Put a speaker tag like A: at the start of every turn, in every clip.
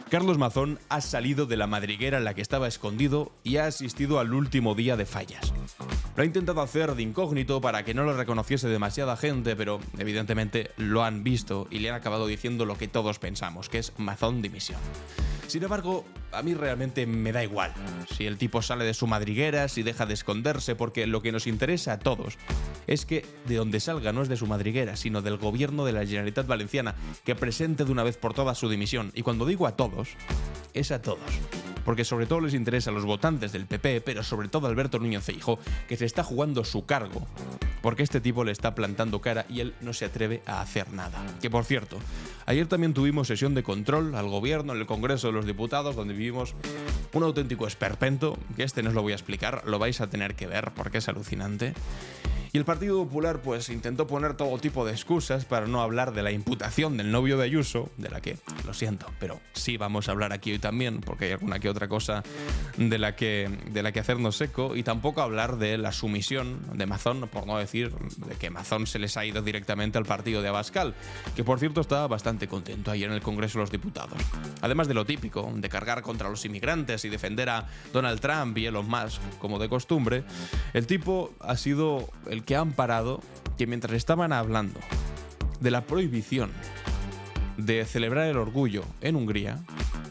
A: Carlos Mazón ha salido de la madriguera en la que estaba escondido y ha asistido al último día de fallas. Lo ha intentado hacer de incógnito para que no lo reconociese demasiada gente, pero evidentemente lo han visto y le han acabado diciendo lo que todos pensamos, que es Mazón dimisión. Sin embargo, a mí realmente me da igual si el tipo sale de su madriguera, si deja de esconderse, porque lo que nos interesa a todos es que de donde salga no es de su madriguera, sino del gobierno de la Generalitat Valenciana, que presente de una vez por todas su dimisión. Y cuando digo a todos, es a todos. Porque sobre todo les interesa a los votantes del PP, pero sobre todo a Alberto Núñez Feijóo, que se está jugando su cargo, porque este tipo le está plantando cara y él no se atreve a hacer nada. Que por cierto, ayer también tuvimos sesión de control al gobierno en el Congreso de los Diputados, donde vivimos un auténtico esperpento, que no os lo voy a explicar, lo vais a tener que ver porque es alucinante. Y el Partido Popular pues intentó poner todo tipo de excusas para no hablar de la imputación del novio de Ayuso, de la que, lo siento, pero sí vamos a hablar aquí hoy también, porque hay alguna que otra cosa de la que hacernos eco, y tampoco hablar de la sumisión de Mazón, por no decir de que Mazón se les ha ido directamente al partido de Abascal, que por cierto estaba bastante contento ayer en el Congreso de los Diputados. Además de lo típico, de cargar contra los inmigrantes y defender a Donald Trump y Elon Musk, como de costumbre, el tipo ha sido el que ha amparado que mientras estaban hablando de la prohibición de celebrar el orgullo en Hungría,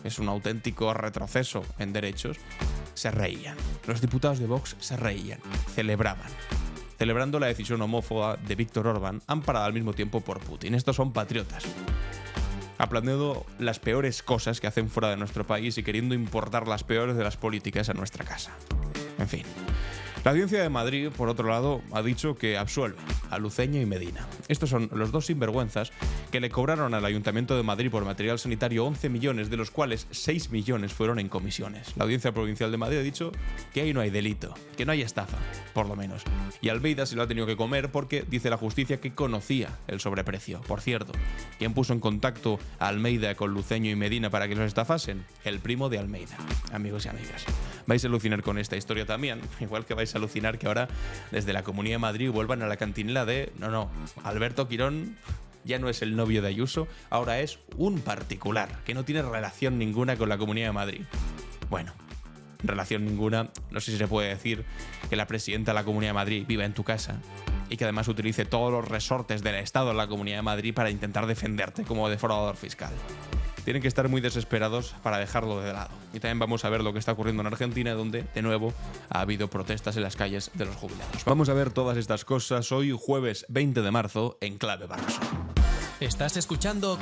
A: es un auténtico retroceso en derechos, se reían. Los diputados de Vox se reían, celebrando la decisión homófoba de Víctor Orbán, amparada al mismo tiempo por Putin. Estos son patriotas, aplaudiendo las peores cosas que hacen fuera de nuestro país y queriendo importar las peores de las políticas a nuestra casa. En fin. La Audiencia de Madrid, por otro lado, ha dicho que absuelve a Luceño y Medina. Estos son los dos sinvergüenzas que le cobraron al Ayuntamiento de Madrid por material sanitario 11 millones, de los cuales 6 millones fueron en comisiones. La Audiencia Provincial de Madrid ha dicho que ahí no hay delito, que no hay estafa, por lo menos. Y Almeida se lo ha tenido que comer porque dice la justicia que conocía el sobreprecio. Por cierto, ¿quién puso en contacto a Almeida con Luceño y Medina para que los estafasen? El primo de Almeida. Amigos y amigas, vais a alucinar con esta historia también, igual que vais a alucinar que ahora desde la Comunidad de Madrid vuelvan a la cantinela de no, Alberto Quirón ya no es el novio de Ayuso, ahora es un particular que no tiene relación ninguna con la Comunidad de Madrid. Bueno, relación ninguna, no sé si se puede decir que la presidenta de la Comunidad de Madrid viva en tu casa y que además utilice todos los resortes del Estado en la Comunidad de Madrid para intentar defenderte como defraudador fiscal. Tienen que estar muy desesperados para dejarlo de lado. Y también vamos a ver lo que está ocurriendo en Argentina, donde, de nuevo, ha habido protestas en las calles de los jubilados. Vamos a ver todas estas cosas hoy, jueves 20 de marzo, en Clave Barroso.
B: Estás escuchando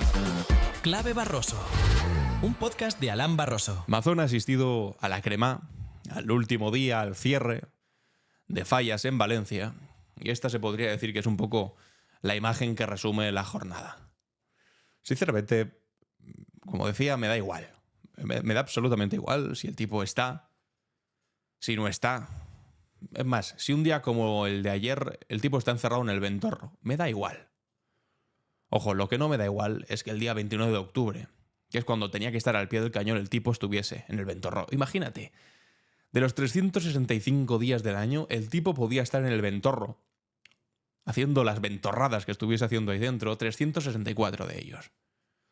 B: Clave Barroso, un podcast de Alan Barroso.
A: Mazón ha asistido a la crema, al último día, al cierre de fallas en Valencia, y esta se podría decir que es un poco la imagen que resume la jornada. Sinceramente, como decía, me da igual. Me da absolutamente igual si el tipo está, si no está. Es más, si un día como el de ayer el tipo está encerrado en el Ventorro, me da igual. Ojo, lo que no me da igual es que el día 29 de octubre, que es cuando tenía que estar al pie del cañón, el tipo estuviese en el Ventorro. Imagínate, de los 365 días del año, el tipo podía estar en el Ventorro, haciendo las ventorradas que estuviese haciendo ahí dentro, 364 de ellos.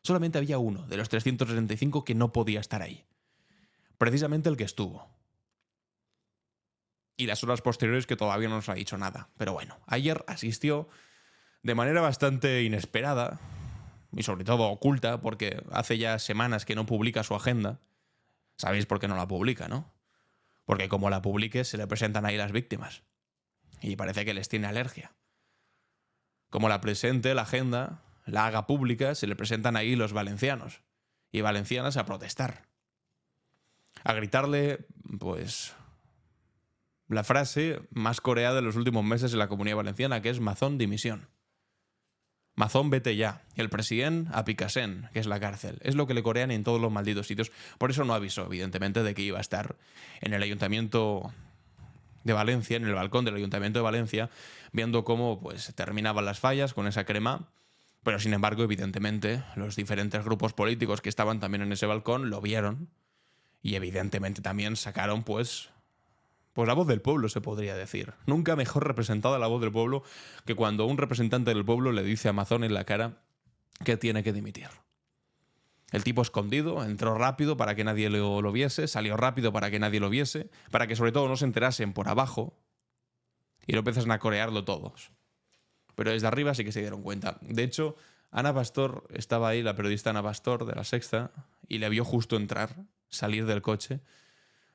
A: Solamente había uno de los 365 que no podía estar ahí. Precisamente el que estuvo. Y las horas posteriores que todavía no nos ha dicho nada. Pero bueno, ayer asistió de manera bastante inesperada y sobre todo oculta, porque hace ya semanas que no publica su agenda. Sabéis por qué no la publica, ¿no? Porque como la publique se le presentan ahí las víctimas. Y parece que les tiene alergia. Como la presente la agenda, la haga pública, se le presentan ahí los valencianos y valencianas a protestar. A gritarle, pues, la frase más coreada de los últimos meses en la Comunidad Valenciana, que es Mazón dimisión. Mazón vete ya. Y el presidente a Picassent, que es la cárcel. Es lo que le corean en todos los malditos sitios. Por eso no avisó, evidentemente, de que iba a estar en el Ayuntamiento de Valencia, en el balcón del Ayuntamiento de Valencia, viendo cómo pues terminaban las fallas con esa crema. Pero, sin embargo, evidentemente, los diferentes grupos políticos que estaban también en ese balcón lo vieron y, evidentemente, también sacaron, pues la voz del pueblo, se podría decir. Nunca mejor representada la voz del pueblo que cuando un representante del pueblo le dice a Mazón en la cara que tiene que dimitir. El tipo escondido, entró rápido para que nadie lo viese, salió rápido para que nadie lo viese, para que sobre todo no se enterasen por abajo, y lo empiezan a corearlo todos. Pero desde arriba sí que se dieron cuenta. De hecho, Ana Pastor estaba ahí, la periodista Ana Pastor de La Sexta, y le vio justo entrar, salir del coche,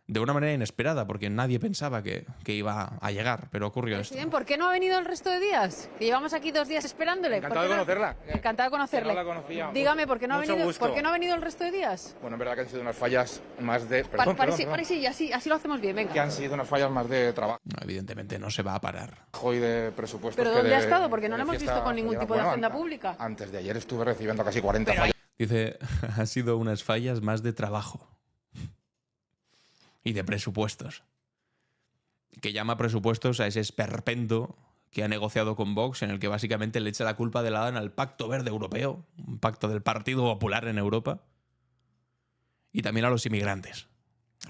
A: de una manera inesperada, porque nadie pensaba que iba a llegar, pero ocurrió esto.
C: ¿Por qué no ha venido el resto de días? Que llevamos aquí 2 días esperándole.
D: Encantado de conocerla.
C: Encantado de conocerle.
D: No la conocía.
C: Dígame, ¿por qué no ha
D: Mucho
C: venido?
D: gusto.
C: ¿Por qué no ha venido el resto de días?
D: Bueno, en verdad que han sido unas fallas más de... Perdón,
C: Sí, así lo hacemos bien, venga.
D: Que han sido unas fallas más de trabajo
A: No, evidentemente no se va a parar.
D: y de presupuesto.
C: ¿Pero dónde ha estado? Porque no lo hemos visto con ningún tipo de agenda pública.
D: Antes de ayer estuve recibiendo casi 40 fallas.
A: Dice, ha sido unas fallas más de trabajo y de presupuestos. Que llama presupuestos a ese esperpento que ha negociado con Vox, en el que básicamente le echa la culpa de la DAN al Pacto Verde Europeo, un pacto del Partido Popular en Europa, y también a los inmigrantes.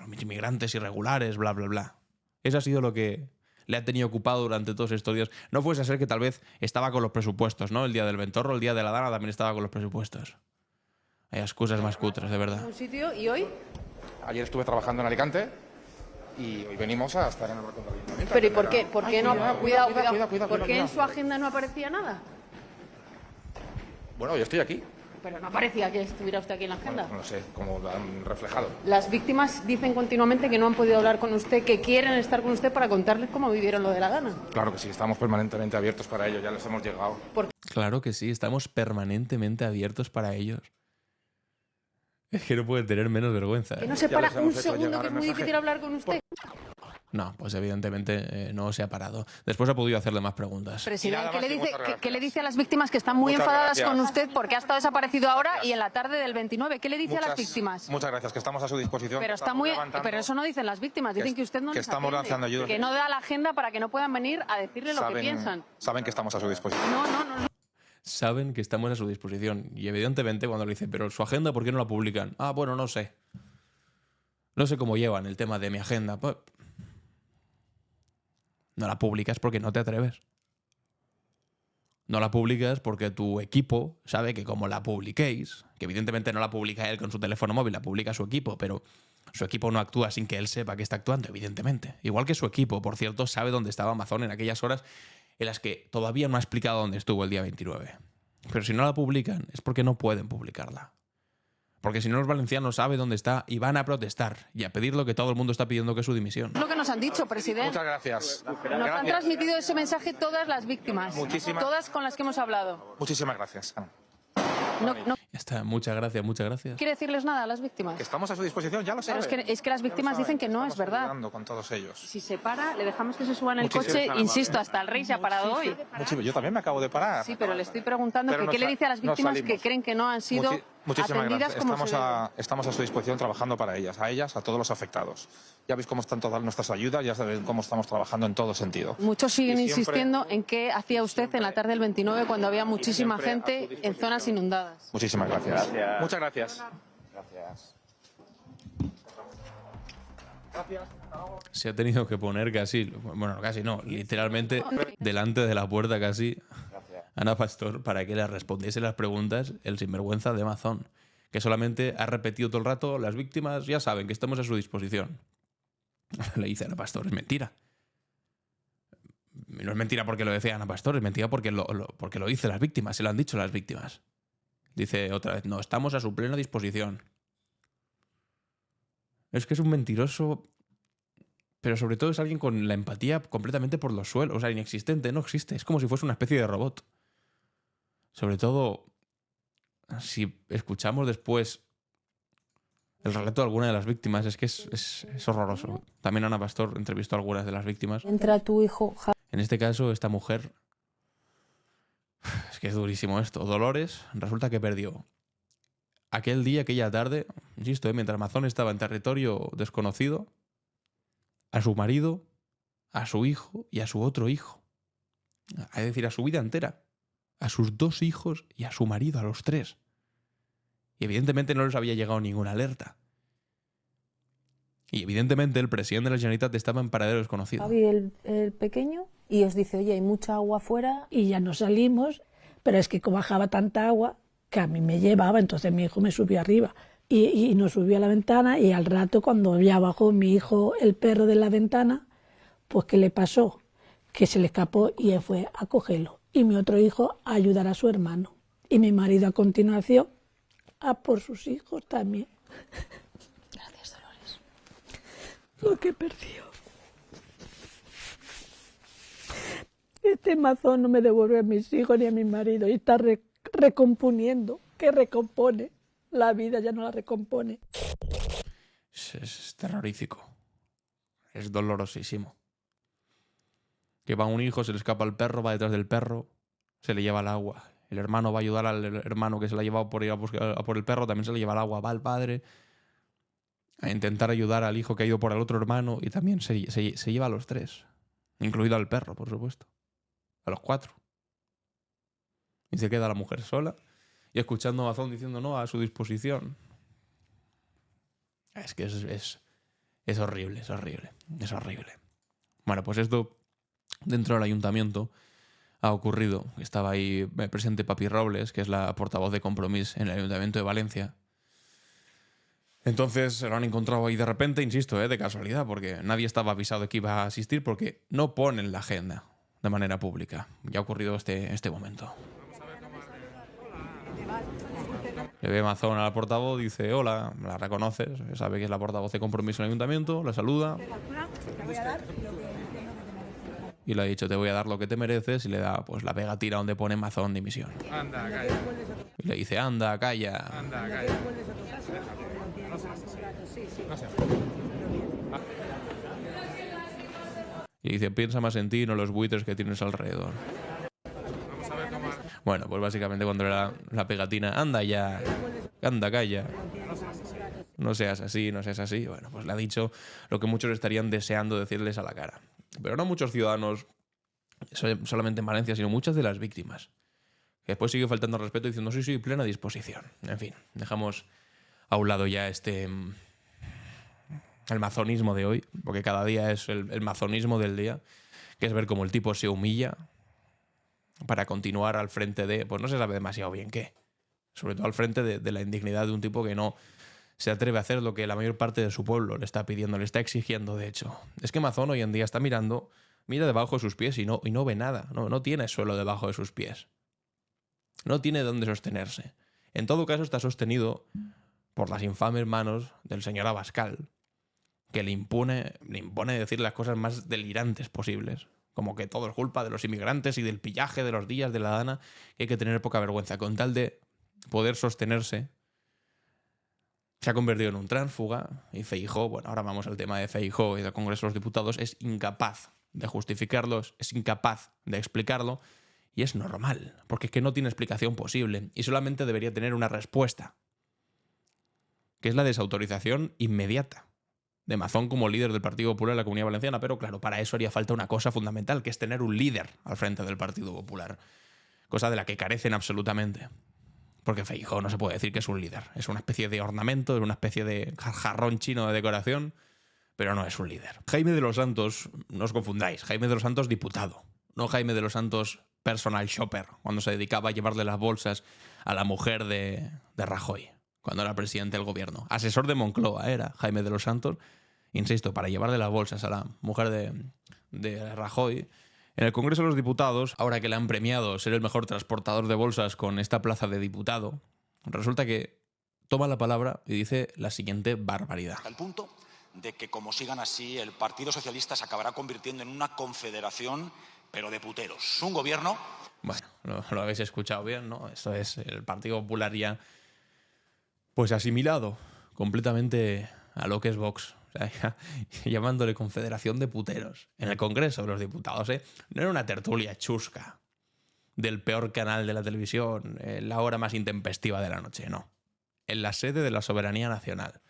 A: A los inmigrantes irregulares, bla, bla, bla. Eso ha sido lo que le ha tenido ocupado durante todos estos días. No fuese a ser que tal vez estaba con los presupuestos, ¿no? El día del Ventorro, el día de la DANA también estaba con los presupuestos. Hay excusas más cutres, de verdad.
C: ¿Un sitio y hoy?
D: Ayer estuve trabajando en Alicante y hoy venimos a estar en el balcón del ayuntamiento.
C: ¿Pero y por qué? ¿Por qué no? Cuidado.
D: Cuidado,
C: ¿Por qué en
D: cuidado.
C: su agenda no aparecía nada?
D: Bueno, yo estoy aquí.
C: Pero no parecía que estuviera usted aquí en la agenda.
D: Bueno, no sé cómo lo han reflejado.
C: Las víctimas dicen continuamente que no han podido hablar con usted, que quieren estar con usted para contarles cómo vivieron lo de la DANA.
D: Claro que sí, estamos permanentemente abiertos para ello, ya les hemos llegado.
A: Claro que sí, estamos permanentemente abiertos para ellos. Es que no puede tener menos vergüenza.
C: Que
A: ¿Eh?
C: no se
D: Ya
C: para
D: les hemos
C: un
D: hecho
C: segundo,
D: llegar
C: que es
D: el
C: muy
D: mensaje.
C: difícil hablar con usted.
A: No, pues evidentemente no se ha parado. Después ha podido hacerle más preguntas.
C: Presidente,
D: nada más y muchas gracias.
C: ¿qué le dice a las víctimas que están muy
D: Muchas
C: enfadadas
D: gracias.
C: con usted porque ha estado desaparecido ahora y en la tarde del 29? ¿Qué le dice a las víctimas?
D: Muchas gracias, que estamos a su disposición.
C: Pero
D: que estamos levantando-
C: pero eso no dicen las víctimas, dicen que usted no
D: que
C: les
D: estamos
C: atiende,
D: lanzando ayuda.
C: que no da la agenda para que no puedan venir a decirle lo que piensan.
D: Saben que estamos a su disposición.
C: No.
A: Saben que estamos a su disposición. Y evidentemente cuando le dicen, pero su agenda, ¿por qué no la publican? Ah, bueno, no sé. No sé cómo llevan el tema de mi agenda. Pues, no la publicas porque no te atreves. No la publicas porque tu equipo sabe que como la publiquéis, que evidentemente no la publica él con su teléfono móvil, la publica su equipo, pero su equipo no actúa sin que él sepa que está actuando, evidentemente. Igual que su equipo, por cierto, sabe dónde estaba Amazon en aquellas horas en las que todavía no ha explicado dónde estuvo el día 29. Pero si no la publican es porque no pueden publicarla. Porque si no, los valencianos saben dónde está y van a protestar y a pedir lo que todo el mundo está pidiendo, que es su dimisión.
C: Lo que nos han dicho, presidente.
D: Muchas gracias.
C: Nos han
D: Gracias.
C: transmitido ese mensaje todas las víctimas.
D: Muchísimas-
C: Todas con las que hemos hablado.
D: Muchísimas gracias.
C: No
A: Ya está, muchas gracias, muchas gracias.
C: quiere decirles nada a las víctimas.
D: Que estamos a su disposición, ya lo
C: Pero
D: saben.
C: es que las víctimas dicen que no es
D: Estamos
C: verdad.
D: ayudando con todos ellos.
C: Si se para, le dejamos que se suba en el
D: Muchísimas
C: coche. Insisto, hasta el rey se ha parado hoy.
D: Yo también me acabo de parar.
C: Sí, pero le estoy preguntando
D: Pero
C: que qué le dice a las
D: nos
C: víctimas que
D: salimos.
C: creen que no han sido
D: Muchísimas
C: atendidas
D: gracias.
C: como se debe.
D: Estamos a su disposición trabajando para ellas, a todos los afectados. Ya veis cómo están todas nuestras ayudas, ya sabéis cómo estamos trabajando en todo sentido.
C: Muchos siguen
D: Y siempre-
C: insistiendo en qué hacía usted en la tarde del 29 cuando había muchísima
D: siempre a su
C: gente en
D: disposición.
C: zonas inundadas.
D: Muchísimas gracias. Muchas gracias.
A: Se ha tenido que poner casi, bueno, casi no, literalmente delante de la puerta casi Ana Pastor para que le respondiese las preguntas el sinvergüenza de Amazon, que solamente ha repetido todo el rato, las víctimas ya saben que estamos a su disposición. Le dice Ana Pastor, es mentira. Y no es mentira porque lo decía Ana Pastor, es mentira porque porque lo dicen las víctimas, se lo han dicho las víctimas. Dice otra vez, no, estamos a su plena disposición. Es que es un mentiroso, pero sobre todo es alguien con la empatía completamente por los suelos, o sea, inexistente, no existe, es como si fuese una especie de robot. Sobre todo, si escuchamos después el relato de alguna de las víctimas, es que es horroroso. También Ana Pastor entrevistó a algunas de las víctimas.
E: Entra tu hijo.
A: En este caso, esta mujer, es que es durísimo esto. Dolores resulta que perdió aquel día, aquella tarde, insisto, mientras Amazon estaba en territorio desconocido, a su marido, a su hijo y a su otro hijo. Es decir, a su vida entera. A sus 2 hijos y a su marido, a los 3. Y evidentemente no les había llegado ninguna alerta. Y evidentemente el presidente de la Generalitat estaba en paradero desconocido.
E: Javi, el pequeño, y os dice, oye, hay mucha agua afuera.
F: Y ya nos salimos, pero es que como bajaba tanta agua,
E: que a mí me llevaba, entonces mi hijo me subió arriba y nos subió a la ventana y al rato cuando ya bajó mi hijo el perro de la ventana, pues ¿qué le pasó? Que se le escapó y él fue a cogerlo y mi otro hijo a ayudar a su hermano y mi marido a continuación a por sus hijos también.
C: Gracias, Dolores.
E: Lo que perdió. Este mazón no me devuelve a mis hijos ni a mi marido y está recomponiendo, que recompone. La vida ya no la recompone.
A: Es terrorífico. Es dolorosísimo. Que va un hijo, se le escapa el perro, va detrás del perro, se le lleva el agua. El hermano va a ayudar al hermano que se le ha llevado por ir a por el perro, también se le lleva el agua. Va el padre a intentar ayudar al hijo que ha ido por el otro hermano y también se lleva a los tres. Incluido al perro, por supuesto. A los 4. Y se queda la mujer sola y escuchando a Mazón diciendo no a su disposición. Es que es horrible, es horrible, es horrible. Bueno, pues esto dentro del ayuntamiento ha ocurrido. Estaba ahí presente Papi Robles, que es la portavoz de Compromís en el Ayuntamiento de Valencia. Entonces se lo han encontrado ahí de repente, insisto, de casualidad, porque nadie estaba avisado de que iba a asistir porque no ponen la agenda de manera pública. Ya ha ocurrido este momento. Le ve Mazón a la portavoz, dice hola, la reconoces, sabe que es la portavoz de Compromiso en el Ayuntamiento, la saluda. Y le ha dicho, te voy a dar lo que te mereces, y le da pues la pegatina donde pone Mazón dimisión.
F: Anda, calla.
A: Y le dice, anda, calla.
F: Anda, calla. No sé.
A: Y dice, piensa más en ti y no en los buitres que tienes alrededor.
F: Vamos a ver cómo...
A: Bueno, pues básicamente cuando era la pegatina, anda ya, anda, calla. No seas así, no seas así. Bueno, pues le ha dicho lo que muchos estarían deseando decirles a la cara. Pero no muchos ciudadanos, solamente en Valencia, sino muchas de las víctimas. Que después sigue faltando al respeto diciendo, sí, plena disposición. En fin, dejamos a un lado ya el mazonismo de hoy, porque cada día es el mazonismo del día, que es ver cómo el tipo se humilla para continuar al frente de, pues no se sabe demasiado bien qué. Sobre todo al frente de la indignidad de un tipo que no se atreve a hacer lo que la mayor parte de su pueblo le está pidiendo, le está exigiendo, de hecho. Es que Mazón hoy en día está mira debajo de sus pies y no ve nada. No tiene suelo debajo de sus pies. No tiene dónde sostenerse. En todo caso está sostenido por las infames manos del señor Abascal, que le impone decir las cosas más delirantes posibles. Como que todo es culpa de los inmigrantes y del pillaje de los días de la Dana, que hay que tener poca vergüenza. Con tal de poder sostenerse, se ha convertido en un tránsfuga y Feijóo, bueno, ahora vamos al tema de Feijóo y del Congreso de los Diputados, es incapaz de justificarlos, es incapaz de explicarlo y es normal, porque es que no tiene explicación posible y solamente debería tener una respuesta, que es la desautorización inmediata de Mazón como líder del Partido Popular en la Comunidad Valenciana, pero claro, para eso haría falta una cosa fundamental, que es tener un líder al frente del Partido Popular, cosa de la que carecen absolutamente. Porque Feijóo no se puede decir que es un líder. Es una especie de ornamento, es una especie de jarrón chino de decoración, pero no es un líder. Jaime de los Santos, no os confundáis, Jaime de los Santos diputado, no Jaime de los Santos personal shopper, cuando se dedicaba a llevarle las bolsas a la mujer de Rajoy, cuando era presidente del gobierno. Asesor de Moncloa era Jaime de los Santos, insisto, para llevarle las bolsas a la mujer de Rajoy. En el Congreso de los Diputados, ahora que le han premiado ser el mejor transportador de bolsas con esta plaza de diputado, resulta que toma la palabra y dice la siguiente barbaridad.
G: Al punto de que, como sigan así, el Partido Socialista se acabará convirtiendo en una confederación, pero de puteros. Un gobierno...
A: Bueno, lo habéis escuchado bien, ¿no? Esto es el Partido Popular ya pues asimilado completamente a lo que es Vox. O sea, llamándole confederación de puteros en el Congreso de los Diputados, ¿eh? No era una tertulia chusca del peor canal de la televisión, la hora más intempestiva de la noche, no. En la sede de la soberanía nacional.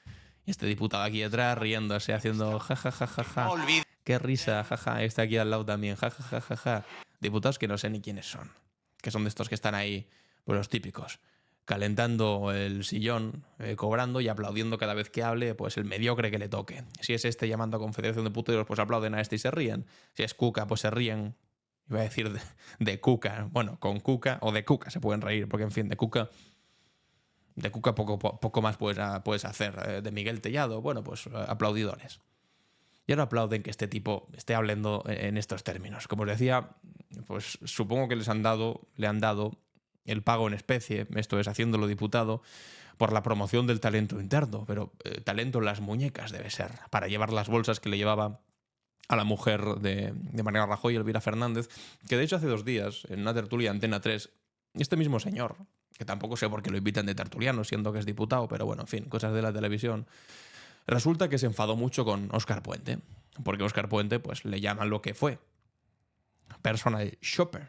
A: Y este diputado aquí detrás riéndose, haciendo jajajaja.
G: No olvide.
A: Qué risa, jaja. Está aquí al lado también, jajajaja. Diputados que no sé ni quiénes son. Que son de estos que están ahí, pues los típicos. Calentando el sillón, cobrando y aplaudiendo cada vez que hable, pues el mediocre que le toque. Si es este llamando a confederación de puteros, pues aplauden a este y se ríen. Si es Cuca, pues se ríen. Iba a decir de Cuca. Bueno, con Cuca o de Cuca se pueden reír, porque en fin, de Cuca De Cuca poco más puedes hacer. De Miguel Tellado, bueno, pues aplaudidores. Y ahora aplauden que este tipo esté hablando en estos términos. Como os decía, pues supongo que le han dado el pago en especie, esto es, haciéndolo diputado, por la promoción del talento interno, pero talento en las muñecas debe ser, para llevar las bolsas que le llevaba a la mujer de Mariano Rajoy, Elvira Fernández, que de hecho hace 2 días, en una tertulia Antena 3, este mismo señor, que tampoco sé por qué lo invitan de tertuliano, siendo que es diputado, pero bueno, en fin, cosas de la televisión, resulta que se enfadó mucho con Óscar Puente, porque Óscar Puente pues le llaman lo que fue, personal shopper.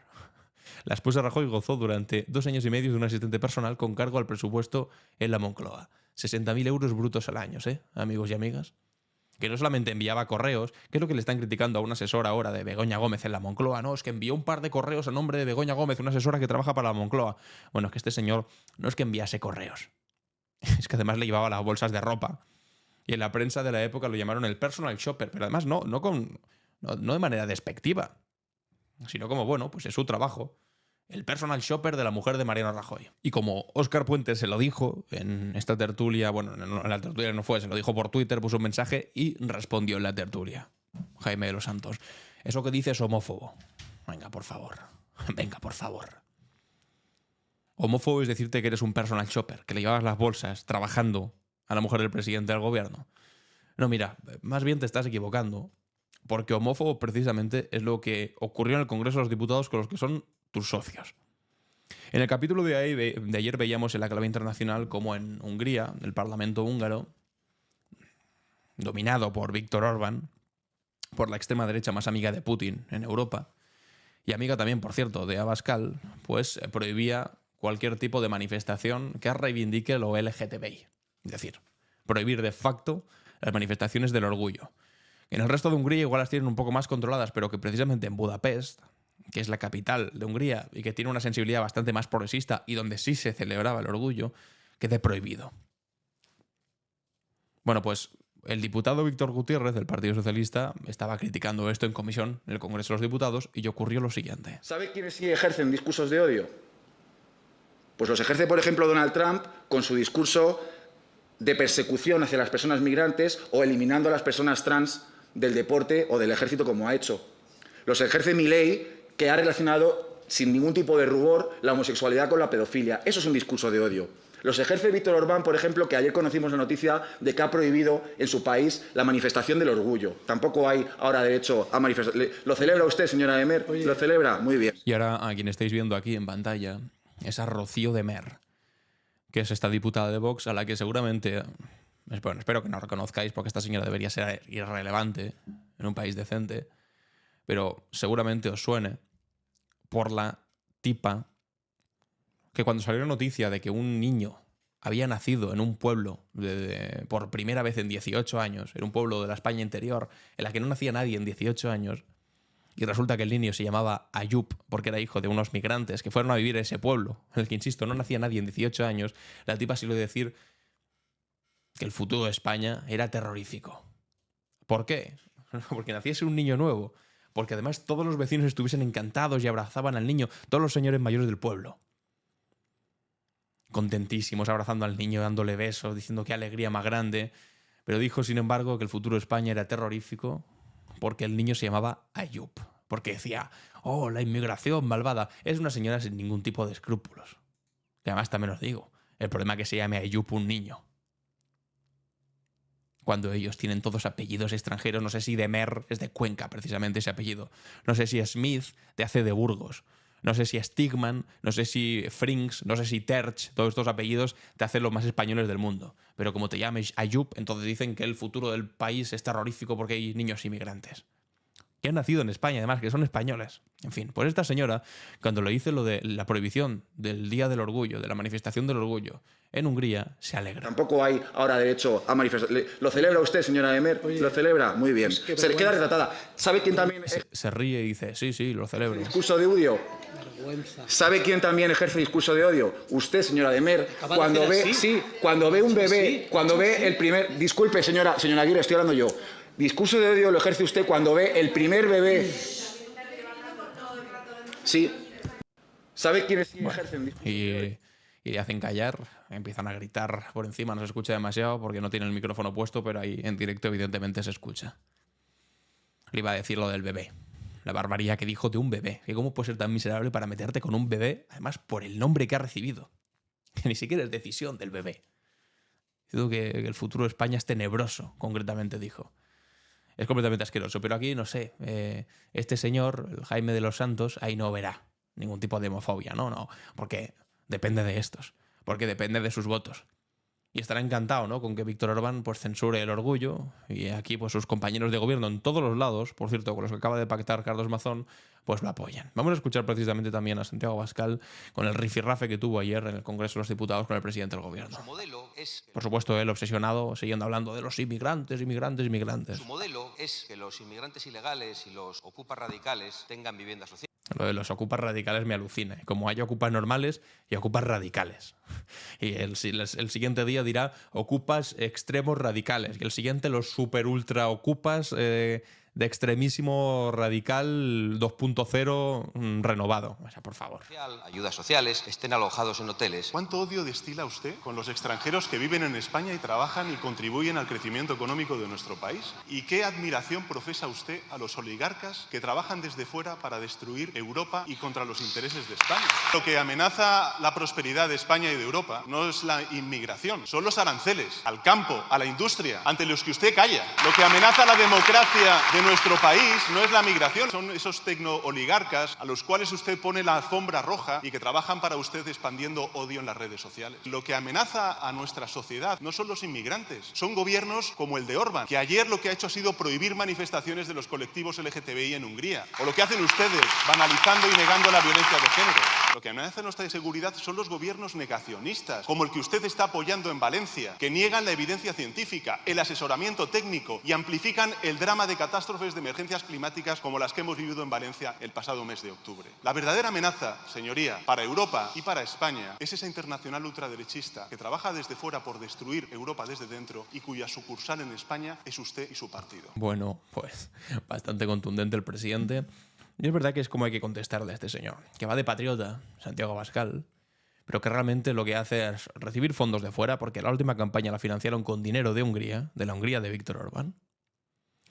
A: La esposa de Rajoy gozó durante 2 años y medio de un asistente personal con cargo al presupuesto en la Moncloa. 60.000 euros brutos al año, amigos y amigas. Que no solamente enviaba correos, que es lo que le están criticando a una asesora ahora de Begoña Gómez en la Moncloa. No, es que envió un par de correos a nombre de Begoña Gómez, una asesora que trabaja para la Moncloa. Bueno, es que este señor no es que enviase correos. Es que además le llevaba las bolsas de ropa. Y en la prensa de la época lo llamaron el personal shopper, pero además no de manera despectiva, sino como, bueno, pues es su trabajo. El personal shopper de la mujer de Mariano Rajoy. Y como Óscar Puente se lo dijo en esta tertulia, bueno, en la tertulia no fue, se lo dijo por Twitter, puso un mensaje y respondió en la tertulia. Jaime de los Santos. Eso que dices es homófobo. Venga, por favor. Venga, por favor. Homófobo es decirte que eres un personal shopper, que le llevabas las bolsas trabajando a la mujer del presidente del gobierno. No, mira, más bien te estás equivocando. Porque homófobo precisamente es lo que ocurrió en el Congreso de los Diputados con los que son tus socios. En el capítulo de ayer veíamos en la clave internacional cómo en Hungría, el Parlamento húngaro, dominado por Viktor Orbán, por la extrema derecha más amiga de Putin en Europa, y amiga también, por cierto, de Abascal, pues prohibía cualquier tipo de manifestación que reivindique lo LGTBI. Es decir, prohibir de facto las manifestaciones del orgullo. En el resto de Hungría igual las tienen un poco más controladas, pero que precisamente en Budapest, que es la capital de Hungría y que tiene una sensibilidad bastante más progresista y donde sí se celebraba el orgullo, quede prohibido. Bueno, pues el diputado Víctor Gutiérrez del Partido Socialista estaba criticando esto en comisión en el Congreso de los Diputados y ocurrió lo siguiente.
H: ¿Sabe quiénes sí ejercen discursos de odio? Pues los ejerce, por ejemplo, Donald Trump con su discurso de persecución hacia las personas migrantes o eliminando a las personas trans del deporte o del ejército, como ha hecho. Los ejerce Milei, que ha relacionado sin ningún tipo de rubor la homosexualidad con la pedofilia. Eso es un discurso de odio. Los ejerce Víctor Orbán, por ejemplo, que ayer conocimos la noticia de que ha prohibido en su país la manifestación del orgullo. Tampoco hay ahora derecho a manifestar. ¿Lo celebra usted, señora de Mer? ¿Lo celebra? Muy bien.
A: Y ahora, a quien estáis viendo aquí en pantalla, es a Rocío de Mer, que es esta diputada de Vox, a la que seguramente... Bueno, espero que no reconozcáis, porque esta señora debería ser irrelevante en un país decente, pero seguramente os suene por la tipa que cuando salió la noticia de que un niño había nacido en un pueblo por primera vez en 18 años, en un pueblo de la España interior, en la que no nacía nadie en 18 años, y resulta que el niño se llamaba Ayub porque era hijo de unos migrantes que fueron a vivir a ese pueblo, en el que, insisto, no nacía nadie en 18 años, la tipa se lo iba a decir que el futuro de España era terrorífico. ¿Por qué? Porque naciese un niño nuevo. Porque además todos los vecinos estuviesen encantados y abrazaban al niño, todos los señores mayores del pueblo. Contentísimos, abrazando al niño, dándole besos, diciendo qué alegría más grande. Pero dijo, sin embargo, que el futuro de España era terrorífico porque el niño se llamaba Ayub. Porque decía, oh, la inmigración malvada. Es una señora sin ningún tipo de escrúpulos. Que además también os digo, el problema es que se llame Ayub un niño. Cuando ellos tienen todos apellidos extranjeros, no sé si de Mer es de Cuenca, precisamente ese apellido. No sé si Smith te hace de Burgos. No sé si Stigman, no sé si Frings, no sé si Terch, todos estos apellidos te hacen los más españoles del mundo. Pero como te llames Ayub, entonces dicen que el futuro del país es terrorífico porque hay niños inmigrantes. Que han nacido en España, además, que son españoles. En fin, pues esta señora, cuando le dice lo de la prohibición del Día del Orgullo, de la manifestación del orgullo, en Hungría, se alegra.
H: Tampoco hay ahora derecho a manifestar. ¿Lo celebra usted, señora Emer? ¿Lo celebra? Muy bien. Se le queda retratada. ¿Sabe quién también...?
A: Se ríe y dice, sí, lo celebro.
H: Discurso de odio. ¿Sabe quién también ejerce discurso de odio? Usted, señora de Mer. Cuando ve un bebé, cuando ve el primer... Disculpe, señora Aguirre, estoy hablando yo. Discurso de odio lo ejerce usted cuando ve el primer bebé. Sí. ¿Sabe quiénes ejercen?
A: Y y le hacen callar, empiezan a gritar por encima, no se escucha demasiado porque no tiene el micrófono puesto, pero ahí en directo evidentemente se escucha. Le iba a decir lo del bebé, la barbaridad que dijo de un bebé, que cómo puedes ser tan miserable para meterte con un bebé, además por el nombre que ha recibido, que ni siquiera es decisión del bebé. Digo que el futuro de España es tenebroso, concretamente dijo. Es completamente asqueroso, pero aquí, no sé, este señor, el Jaime de los Santos, ahí no verá ningún tipo de homofobia, no, porque depende de estos, porque depende de sus votos. Y estará encantado, ¿no?, con que Víctor Orbán pues censure el orgullo, y aquí pues sus compañeros de gobierno en todos los lados, por cierto, con los que acaba de pactar Carlos Mazón, pues lo apoyan. Vamos a escuchar precisamente también a Santiago Abascal con el rifirrafe que tuvo ayer en el Congreso de los Diputados con el presidente del gobierno.
I: Su modelo es...
A: Por supuesto, él obsesionado, siguiendo hablando de los inmigrantes.
I: Su modelo es que los inmigrantes ilegales y los ocupas radicales tengan vivienda social.
A: Lo de los ocupas radicales me alucina. Como hay ocupas normales y ocupas radicales. Y el siguiente día dirá ocupas extremos radicales. Y el siguiente los super ultra ocupas de extremísimo radical 2.0 renovado. O sea, por favor.
I: Ayudas sociales, estén alojados en hoteles.
J: ¿Cuánto odio destila usted con los extranjeros que viven en España y trabajan y contribuyen al crecimiento económico de nuestro país? ¿Y qué admiración profesa usted a los oligarcas que trabajan desde fuera para destruir Europa y contra los intereses de España? Lo que amenaza la prosperidad de España y de Europa no es la inmigración, son los aranceles al campo, a la industria, ante los que usted calla. Lo que amenaza la democracia de nuestro país no es la migración, son esos tecno-oligarcas a los cuales usted pone la alfombra roja y que trabajan para usted expandiendo odio en las redes sociales. Lo que amenaza a nuestra sociedad no son los inmigrantes, son gobiernos como el de Orbán, que ayer lo que ha hecho ha sido prohibir manifestaciones de los colectivos LGTBI en Hungría. O lo que hacen ustedes, banalizando y negando la violencia de género. Lo que amenaza nuestra seguridad son los gobiernos negacionistas, como el que usted está apoyando en Valencia, que niegan la evidencia científica, el asesoramiento técnico y amplifican el drama de catástrofes de emergencias climáticas como las que hemos vivido en Valencia el pasado mes de octubre. La verdadera amenaza, señoría, para Europa y para España es esa internacional ultraderechista que trabaja desde fuera por destruir Europa desde dentro y cuya sucursal en España es usted y su partido.
A: Bueno, pues bastante contundente el presidente. Y es verdad que es como hay que contestarle a este señor, que va de patriota, Santiago Abascal, pero que realmente lo que hace es recibir fondos de fuera, porque la última campaña la financiaron con dinero de Hungría, de la Hungría de Víctor Orbán.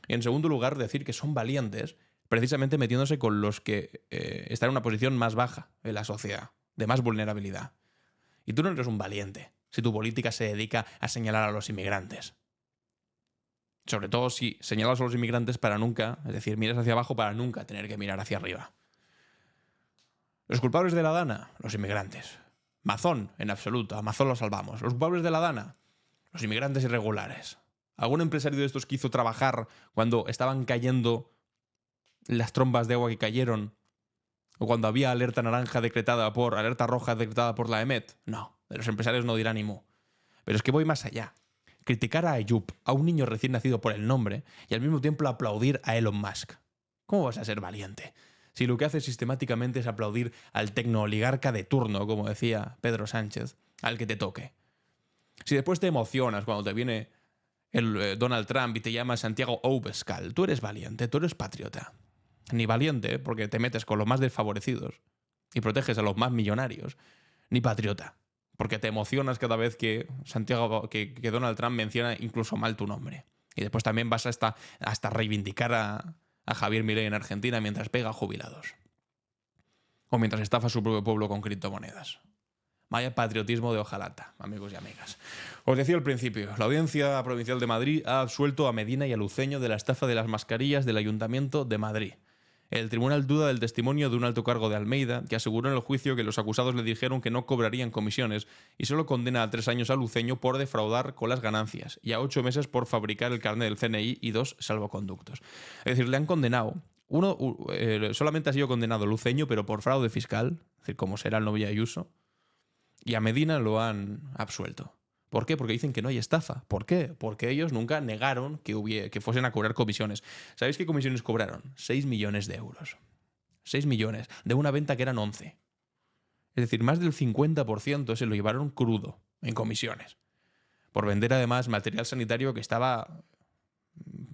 A: Y en segundo lugar, decir que son valientes, precisamente metiéndose con los que están en una posición más baja en la sociedad, de más vulnerabilidad. Y tú no eres un valiente si tu política se dedica a señalar a los inmigrantes. Sobre todo si señalas a los inmigrantes para nunca, es decir, miras hacia abajo para nunca tener que mirar hacia arriba. Los culpables de la Dana, los inmigrantes. Mazón, en absoluto, a Mazón lo salvamos. Los culpables de la Dana, los inmigrantes irregulares. ¿Algún empresario de estos quiso trabajar cuando estaban cayendo las trombas de agua que cayeron? ¿O cuando había alerta roja decretada por la EMET? No, de los empresarios no dirá ni mu. Pero es que voy más allá. Criticar a Ayub, a un niño recién nacido por el nombre, y al mismo tiempo aplaudir a Elon Musk. ¿Cómo vas a ser valiente? Si lo que haces sistemáticamente es aplaudir al tecnooligarca de turno, como decía Pedro Sánchez, al que te toque. Si después te emocionas cuando te viene el Donald Trump y te llama Santiago Abascal, tú eres valiente, tú eres patriota. Ni valiente, porque te metes con los más desfavorecidos y proteges a los más millonarios, ni patriota, porque te emocionas cada vez que que Donald Trump menciona incluso mal tu nombre. Y después también vas hasta reivindicar a Javier Milei en Argentina mientras pega a jubilados. O mientras estafa a su propio pueblo con criptomonedas. Vaya patriotismo de hojalata, amigos y amigas. Os decía al principio, la Audiencia Provincial de Madrid ha absuelto a Medina y a Luceño de la estafa de las mascarillas del Ayuntamiento de Madrid. El tribunal duda del testimonio de un alto cargo de Almeida, que aseguró en el juicio que los acusados le dijeron que no cobrarían comisiones, y solo condena a 3 años a Luceño por defraudar con las ganancias y a 8 meses por fabricar el carnet del CNI y 2 salvoconductos. Es decir, le han condenado. Solamente ha sido condenado Luceño, pero por fraude fiscal, es decir, como será el novio Ayuso, y a Medina lo han absuelto. ¿Por qué? Porque dicen que no hay estafa. ¿Por qué? Porque ellos nunca negaron que fuesen a cobrar comisiones. ¿Sabéis qué comisiones cobraron? 6 millones de euros. 6 millones de una venta que eran 11. Es decir, más del 50% se lo llevaron crudo en comisiones. Por vender además material sanitario que estaba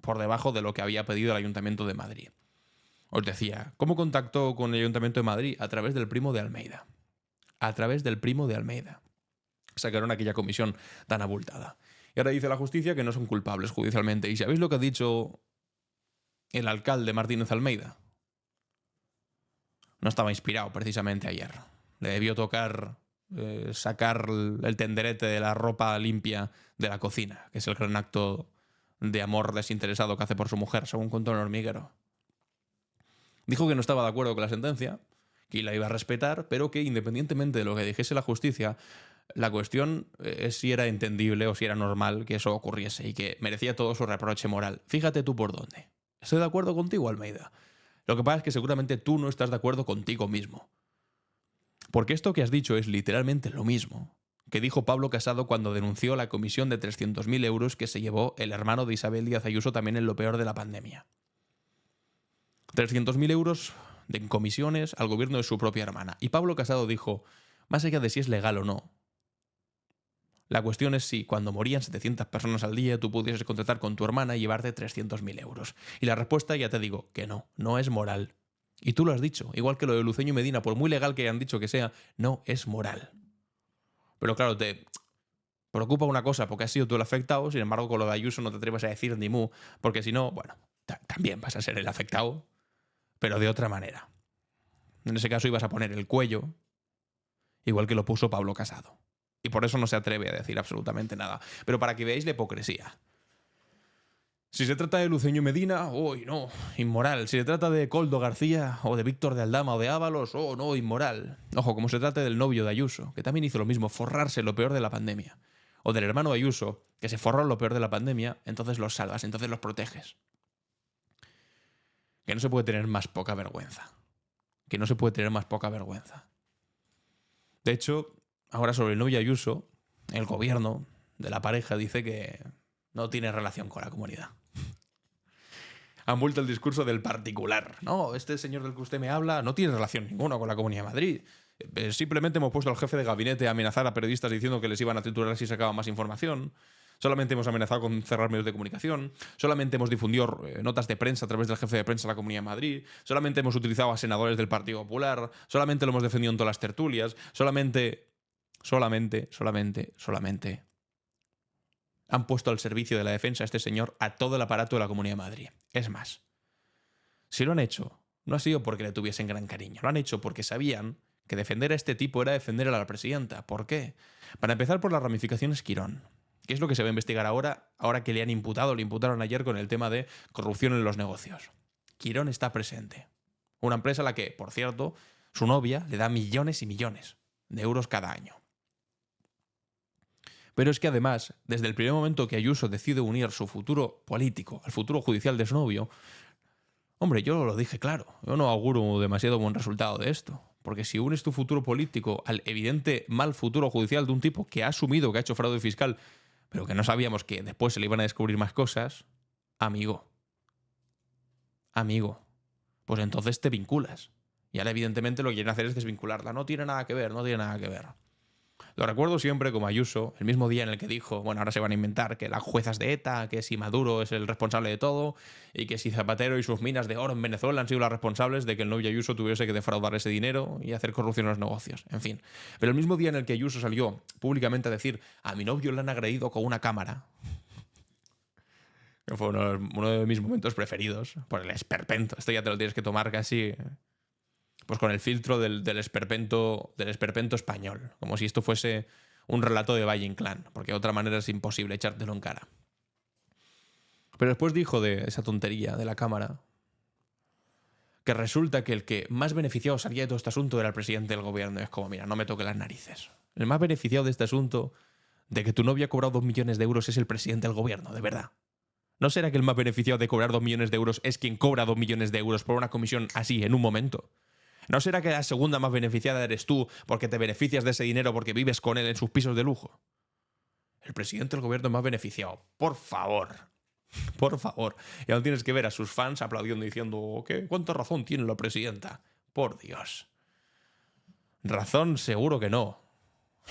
A: por debajo de lo que había pedido el Ayuntamiento de Madrid. Os decía, ¿cómo contactó con el Ayuntamiento de Madrid? A través del primo de Almeida. A través del primo de Almeida. sacaron aquella comisión tan abultada. Y ahora dice la justicia que no son culpables judicialmente. ¿Y sabéis lo que ha dicho el alcalde Martínez Almeida? No estaba inspirado precisamente ayer. Le debió tocar sacar el tenderete de la ropa limpia de la cocina, que es el gran acto de amor desinteresado que hace por su mujer, según contó el Hormiguero. Dijo que no estaba de acuerdo con la sentencia, que la iba a respetar, pero que independientemente de lo que dijese la justicia, la cuestión es si era entendible o si era normal que eso ocurriese y que merecía todo su reproche moral. Fíjate tú por dónde. Estoy de acuerdo contigo, Almeida. Lo que pasa es que seguramente tú no estás de acuerdo contigo mismo. Porque esto que has dicho es literalmente lo mismo que dijo Pablo Casado cuando denunció la comisión de 300.000 euros que se llevó el hermano de Isabel Díaz Ayuso también en lo peor de la pandemia. 300.000 euros de comisiones al gobierno de su propia hermana. Y Pablo Casado dijo, más allá de si es legal o no, la cuestión es si cuando morían 700 personas al día tú pudieses contratar con tu hermana y llevarte 300.000 euros. Y la respuesta, ya te digo, que no es moral. Y tú lo has dicho, igual que lo de Luceño y Medina, por muy legal que hayan dicho que sea, no es moral. Pero claro, te preocupa una cosa, porque has sido tú el afectado, sin embargo con lo de Ayuso no te atreves a decir ni mu, porque si no, bueno, también vas a ser el afectado, pero de otra manera. En ese caso ibas a poner el cuello, igual que lo puso Pablo Casado. Y por eso no se atreve a decir absolutamente nada. Pero para que veáis la hipocresía. Si se trata de Luceño Medina, ¡oh, no! Inmoral. Si se trata de Koldo García, o de Víctor de Aldama, o de Ábalos, ¡oh, no! Inmoral. Ojo, como se trata del novio de Ayuso, que también hizo lo mismo, forrarse lo peor de la pandemia. O del hermano de Ayuso, que se forró lo peor de la pandemia, entonces los salvas, entonces los proteges. Que no se puede tener más poca vergüenza. Que no se puede tener más poca vergüenza. De hecho, ahora sobre el novio Ayuso, el gobierno de la pareja dice que no tiene relación con la comunidad. Han vuelto el discurso del particular. No, este señor del que usted me habla no tiene relación ninguna con la Comunidad de Madrid. Simplemente hemos puesto al jefe de gabinete a amenazar a periodistas diciendo que les iban a triturar si sacaban más información. Solamente hemos amenazado con cerrar medios de comunicación. Solamente hemos difundido notas de prensa a través del jefe de prensa de la Comunidad de Madrid. Solamente hemos utilizado a senadores del Partido Popular. Solamente lo hemos defendido en todas las tertulias. Solamente han puesto al servicio de la defensa a este señor a todo el aparato de la Comunidad de Madrid. Es más, si lo han hecho, no ha sido porque le tuviesen gran cariño. Lo han hecho porque sabían que defender a este tipo era defender a la presidenta. ¿Por qué? Para empezar por las ramificaciones Quirón. ¿Qué es lo que se va a investigar ahora que le imputaron ayer con el tema de corrupción en los negocios? Quirón está presente. Una empresa a la que, por cierto, su novia le da millones y millones de euros cada año. Pero es que además, desde el primer momento que Ayuso decide unir su futuro político al futuro judicial de su novio, hombre, yo lo dije claro, yo no auguro demasiado buen resultado de esto. Porque si unes tu futuro político al evidente mal futuro judicial de un tipo que ha asumido que ha hecho fraude fiscal, pero que no sabíamos que después se le iban a descubrir más cosas, amigo, pues entonces te vinculas. Y ahora evidentemente lo que quieren hacer es desvincularla. No tiene nada que ver. Lo recuerdo siempre como Ayuso, el mismo día en el que dijo, bueno, ahora se van a inventar que las juezas de ETA, que si Maduro es el responsable de todo, y que si Zapatero y sus minas de oro en Venezuela han sido las responsables de que el novio Ayuso tuviese que defraudar ese dinero y hacer corrupción en los negocios. En fin. Pero el mismo día en el que Ayuso salió públicamente a decir, a mi novio le han agredido con una cámara, que fue uno de mis momentos preferidos, por el esperpento. Esto ya te lo tienes que tomar casi pues con el filtro del esperpento español, como si esto fuese un relato de Valle Inclán, porque de otra manera es imposible echártelo en cara. Pero después dijo de esa tontería de la cámara que resulta que el que más beneficiado salía de todo este asunto era el presidente del gobierno. Es como, mira, no me toque las narices. El más beneficiado de este asunto, de que tu novia ha cobrado 2 millones de euros, es el presidente del gobierno, de verdad. ¿No será que el más beneficiado de cobrar 2 millones de euros es quien cobra 2 millones de euros por una comisión así, en un momento? ¿No será que la segunda más beneficiada eres tú porque te beneficias de ese dinero porque vives con él en sus pisos de lujo? El presidente del gobierno más beneficiado. Por favor. Y aún tienes que ver a sus fans aplaudiendo diciendo ¿qué? ¿Cuánta razón tiene la presidenta? Por Dios. Razón seguro que no.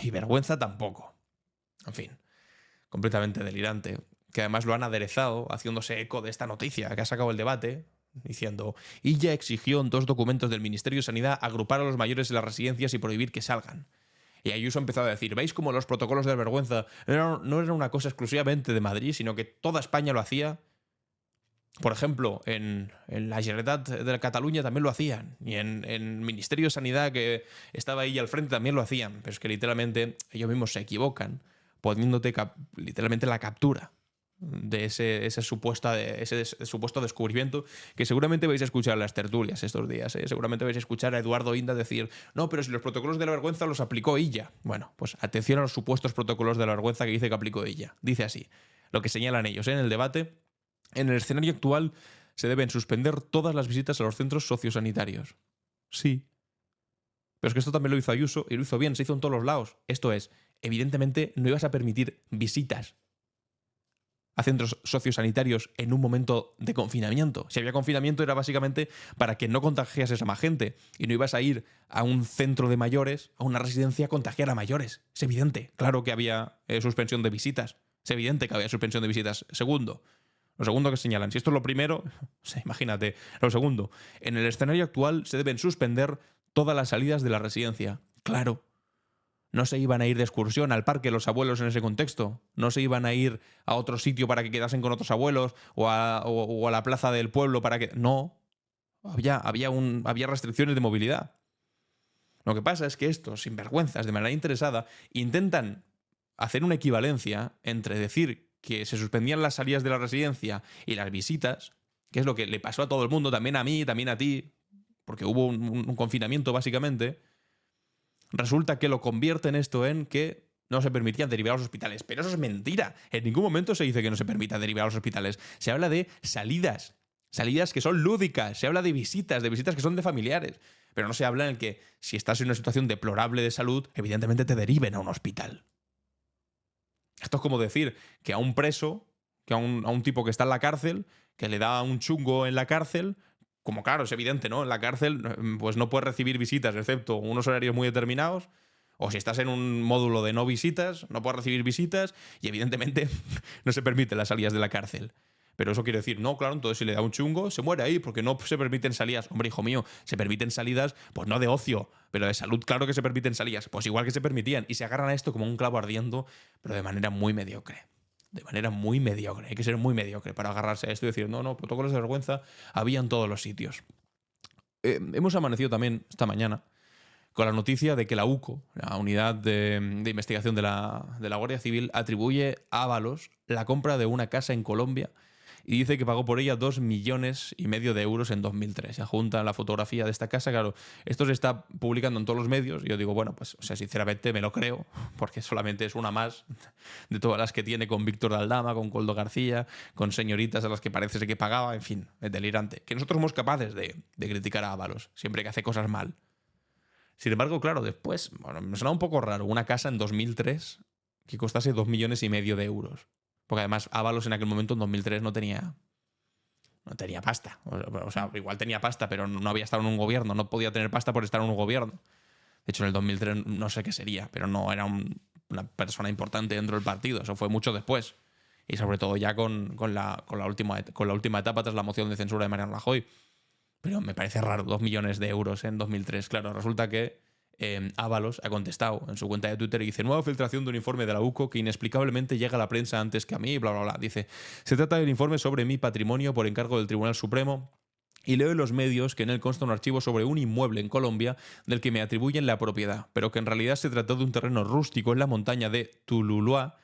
A: Y vergüenza tampoco. En fin. Completamente delirante. Que además lo han aderezado haciéndose eco de esta noticia que ha sacado el debate, diciendo, Illa exigió en 2 documentos del Ministerio de Sanidad agrupar a los mayores en las residencias y prohibir que salgan. Y Ayuso empezó a decir, ¿veis cómo los protocolos de vergüenza no era una cosa exclusivamente de Madrid, sino que toda España lo hacía? Por ejemplo, en la Generalitat de Cataluña también lo hacían. Y en el Ministerio de Sanidad, que estaba ahí al frente, también lo hacían. Pero es que literalmente ellos mismos se equivocan poniéndote literalmente la captura de ese supuesto descubrimiento, que seguramente vais a escuchar en las tertulias estos días. Seguramente vais a escuchar a Eduardo Inda decir, no, pero si los protocolos de la vergüenza los aplicó ella. Bueno, pues atención a los supuestos protocolos de la vergüenza que dice que aplicó ella. Dice así, lo que señalan ellos en el debate: en el escenario actual se deben suspender todas las visitas a los centros sociosanitarios. Sí. Pero es que esto también lo hizo Ayuso y lo hizo bien, se hizo en todos los lados. Esto es, evidentemente no ibas a permitir visitas a centros sociosanitarios en un momento de confinamiento. Si había confinamiento era básicamente para que no contagiases a más gente. Y no ibas a ir a un centro de mayores, a una residencia, a contagiar a mayores. Es evidente. Claro que había suspensión de visitas. Es evidente que había suspensión de visitas. Segundo, lo segundo que señalan, si esto es lo primero, imagínate. Lo segundo, en el escenario actual se deben suspender todas las salidas de la residencia. Claro. No se iban a ir de excursión al parque los abuelos en ese contexto. No se iban a ir a otro sitio para que quedasen con otros abuelos o a la plaza del pueblo para que... No. Había restricciones de movilidad. Lo que pasa es que estos sinvergüenzas, de manera interesada, intentan hacer una equivalencia entre decir que se suspendían las salidas de la residencia y las visitas, que es lo que le pasó a todo el mundo, también a mí, también a ti, porque hubo un confinamiento básicamente. Resulta que lo convierten esto en que no se permitían derivar a los hospitales. Pero eso es mentira. En ningún momento se dice que no se permita derivar a los hospitales. Se habla de salidas. Salidas que son lúdicas. Se habla de visitas que son de familiares. Pero no se habla en que si estás en una situación deplorable de salud, evidentemente te deriven a un hospital. Esto es como decir que a un preso, que a un tipo que está en la cárcel, que le da un chungo en la cárcel... Como claro, es evidente, ¿no? En la cárcel pues no puedes recibir visitas excepto unos horarios muy determinados, o si estás en un módulo de no visitas, no puedes recibir visitas y evidentemente no se permiten las salidas de la cárcel. Pero eso quiere decir, no, claro, entonces si le da un chungo, se muere ahí porque no se permiten salidas. Hombre, hijo mío, se permiten salidas, pues no de ocio, pero de salud, claro que se permiten salidas. Pues igual que se permitían y se agarran a esto como un clavo ardiendo, pero de manera muy mediocre. De manera muy mediocre. Hay que ser muy mediocre para agarrarse a esto y decir, no, protocolos de vergüenza había en todos los sitios. Hemos amanecido también esta mañana con la noticia de que la UCO, la Unidad de Investigación de la Guardia Civil, atribuye a Ábalos la compra de una casa en Colombia y dice que pagó por ella 2,5 millones de euros en 2003. Se adjunta la fotografía de esta casa. Claro, esto se está publicando en todos los medios y yo digo, bueno, pues sinceramente me lo creo, porque solamente es una más de todas las que tiene con Víctor de Aldama, con Coldo García, con señoritas a las que parece ser que pagaba, en fin, es delirante. Que nosotros somos capaces de criticar a Ábalos siempre que hace cosas mal. Sin embargo, claro, después, me suena un poco raro una casa en 2003 que costase 2,5 millones de euros. Porque además Ábalos en aquel momento, en 2003, no tenía pasta. O sea, igual tenía pasta, pero no había estado en un gobierno. No podía tener pasta por estar en un gobierno. De hecho, en el 2003 no sé qué sería, pero no era una persona importante dentro del partido. Eso fue mucho después. Y sobre todo ya con la última etapa tras la moción de censura de Mariano Rajoy. Pero me parece raro, 2 millones de euros en 2003. Claro, resulta que Ábalos ha contestado en su cuenta de Twitter y dice: nueva filtración de un informe de la UCO que inexplicablemente llega a la prensa antes que a mí, bla, bla, bla. Dice: se trata del informe sobre mi patrimonio por encargo del Tribunal Supremo y leo en los medios que en él consta un archivo sobre un inmueble en Colombia del que me atribuyen la propiedad, pero que en realidad se trató de un terreno rústico en la montaña de Tuluá,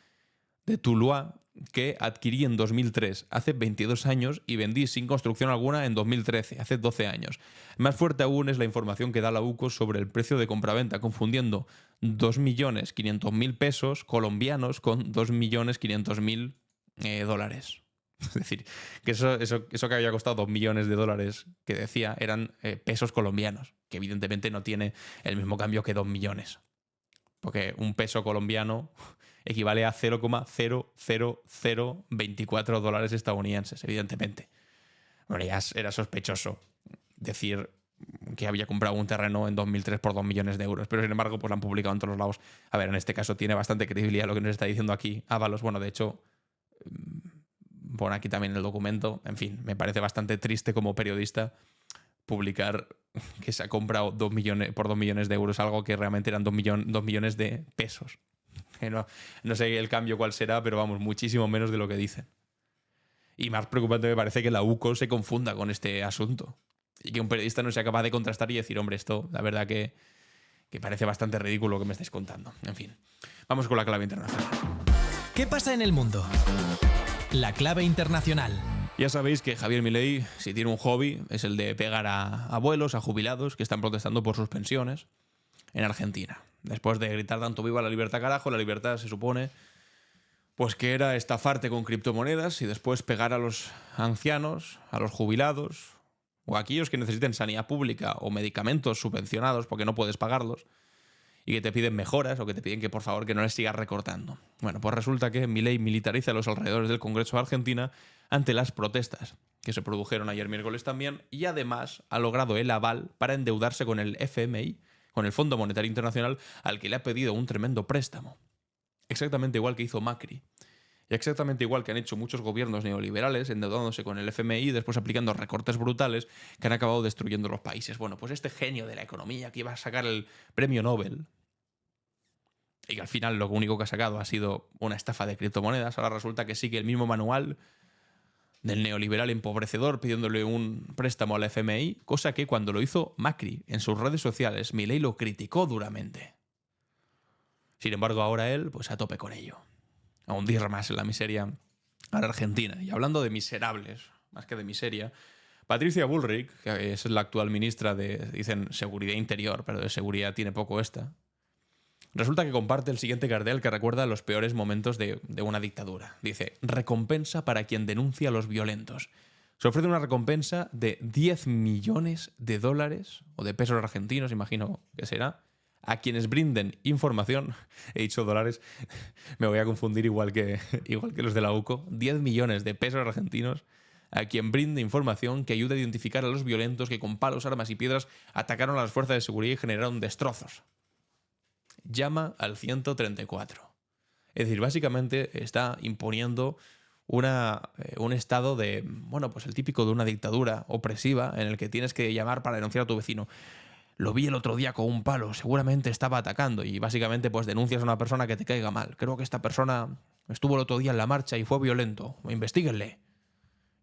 A: que adquirí en 2003, hace 22 años, y vendí sin construcción alguna en 2013, hace 12 años. Más fuerte aún es la información que da la UCO sobre el precio de compraventa, confundiendo 2.500.000 pesos colombianos con 2.500.000 dólares. Es decir, que eso que había costado 2 millones de dólares, que decía, eran pesos colombianos, que evidentemente no tiene el mismo cambio que 2 millones. Porque un peso colombiano equivale a 0,00024 dólares estadounidenses, evidentemente. Bueno, ya era sospechoso decir que había comprado un terreno en 2003 por 2 millones de euros, pero sin embargo pues lo han publicado en todos los lados. A ver, en este caso tiene bastante credibilidad lo que nos está diciendo aquí Ábalos. Bueno, de hecho, pone aquí también el documento. En fin, me parece bastante triste como periodista publicar que se ha comprado 2 millones, por 2 millones de euros, algo que realmente eran 2 millones de pesos. No sé el cambio cuál será, pero vamos, muchísimo menos de lo que dicen. Y más preocupante me parece que la UCO se confunda con este asunto. Y que un periodista no sea capaz de contrastar y decir, hombre, esto la verdad que parece bastante ridículo lo que me estáis contando. En fin, vamos con la clave internacional.
B: ¿Qué pasa en el mundo? La clave internacional.
A: Ya sabéis que Javier Milei, si tiene un hobby, es el de pegar a abuelos, a jubilados que están protestando por sus pensiones en Argentina. Después de gritar tanto viva la libertad, carajo, la libertad se supone pues que era estafarte con criptomonedas y después pegar a los ancianos, a los jubilados o a aquellos que necesiten sanidad pública o medicamentos subvencionados porque no puedes pagarlos y que te piden mejoras o que te piden que por favor que no les sigas recortando. Bueno, pues resulta que Milei militariza los alrededores del Congreso de Argentina ante las protestas que se produjeron ayer miércoles también y además ha logrado el aval para endeudarse con el FMI, con el Fondo Monetario Internacional, al que le ha pedido un tremendo préstamo. Exactamente igual que hizo Macri. Y exactamente igual que han hecho muchos gobiernos neoliberales, endeudándose con el FMI y después aplicando recortes brutales que han acabado destruyendo los países. Bueno, pues este genio de la economía que iba a sacar el premio Nobel y que al final lo único que ha sacado ha sido una estafa de criptomonedas, ahora resulta que sigue el mismo manual del neoliberal empobrecedor pidiéndole un préstamo al FMI, cosa que cuando lo hizo Macri en sus redes sociales, Milei lo criticó duramente. Sin embargo, ahora él, pues a tope con ello. A hundir más en la miseria a la Argentina. Y hablando de miserables, más que de miseria, Patricia Bullrich, que es la actual ministra de, dicen, Seguridad Interior, pero de seguridad tiene poco esta, resulta que comparte el siguiente cartel que recuerda los peores momentos de una dictadura. Dice, recompensa para quien denuncia a los violentos. Se ofrece una recompensa de $10 millones o de pesos argentinos, imagino que será, a quienes brinden información, he dicho dólares, me voy a confundir igual que los de la UCO, 10 millones de pesos argentinos a quien brinde información que ayude a identificar a los violentos que con palos, armas y piedras atacaron a las fuerzas de seguridad y generaron destrozos. Llama al 134. Es decir, básicamente está imponiendo un estado de, bueno, pues el típico de una dictadura opresiva en el que tienes que llamar para denunciar a tu vecino. Lo vi el otro día con un palo, seguramente estaba atacando y básicamente pues denuncias a una persona que te caiga mal. Creo que esta persona estuvo el otro día en la marcha y fue violento. Investíguenle.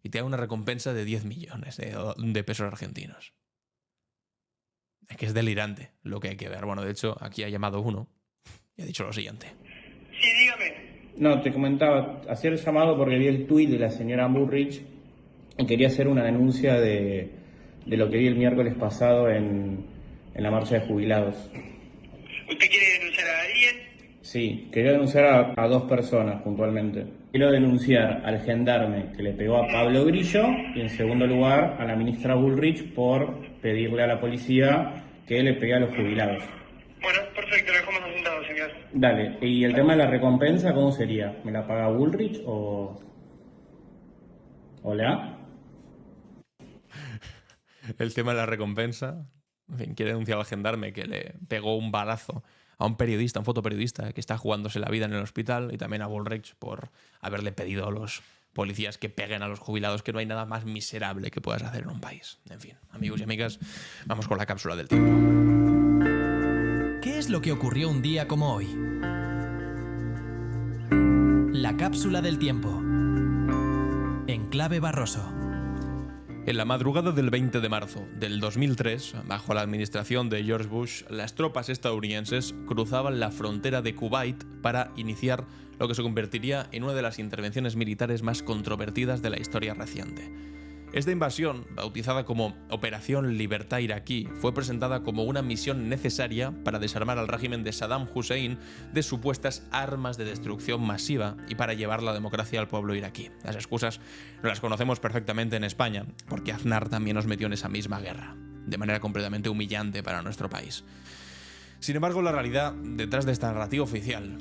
A: Y te da una recompensa de 10 millones de pesos argentinos. Es que es delirante lo que hay que ver. Bueno, de hecho, aquí ha llamado uno y ha dicho lo siguiente.
K: Sí, dígame.
L: No, te comentaba, hacía el llamado porque vi el tuit de la señora Bullrich y quería hacer una denuncia de lo que vi el miércoles pasado en la marcha de jubilados.
K: ¿Usted quiere denunciar a alguien?
L: Sí, quería denunciar a 2 personas puntualmente. Quiero denunciar al gendarme que le pegó a Pablo Grillo y en segundo lugar a la ministra Bullrich por pedirle a la policía que le pegue a los jubilados.
K: Bueno, perfecto, lo dejamos asentado, señor.
L: Dale, y el tema de la recompensa, ¿cómo sería? ¿Me la paga Bullrich o la?
A: El tema de la recompensa, en fin, quiere denunciar al gendarme que le pegó un balazo a un periodista, un fotoperiodista que está jugándose la vida en el hospital y también a Bullrich por haberle pedido a los policías que peguen a los jubilados, que no hay nada más miserable que puedas hacer en un país. En fin, amigos y amigas, vamos con la cápsula del tiempo.
B: ¿Qué es lo que ocurrió un día como hoy? La cápsula del tiempo. En clave Barroso.
A: En la madrugada del 20 de marzo del 2003, bajo la administración de George Bush, las tropas estadounidenses cruzaban la frontera de Kuwait para iniciar lo que se convertiría en una de las intervenciones militares más controvertidas de la historia reciente. Esta invasión, bautizada como Operación Libertad Iraquí, fue presentada como una misión necesaria para desarmar al régimen de Saddam Hussein de supuestas armas de destrucción masiva y para llevar la democracia al pueblo iraquí. Las excusas no las conocemos perfectamente en España, porque Aznar también nos metió en esa misma guerra, de manera completamente humillante para nuestro país. Sin embargo, la realidad detrás de esta narrativa oficial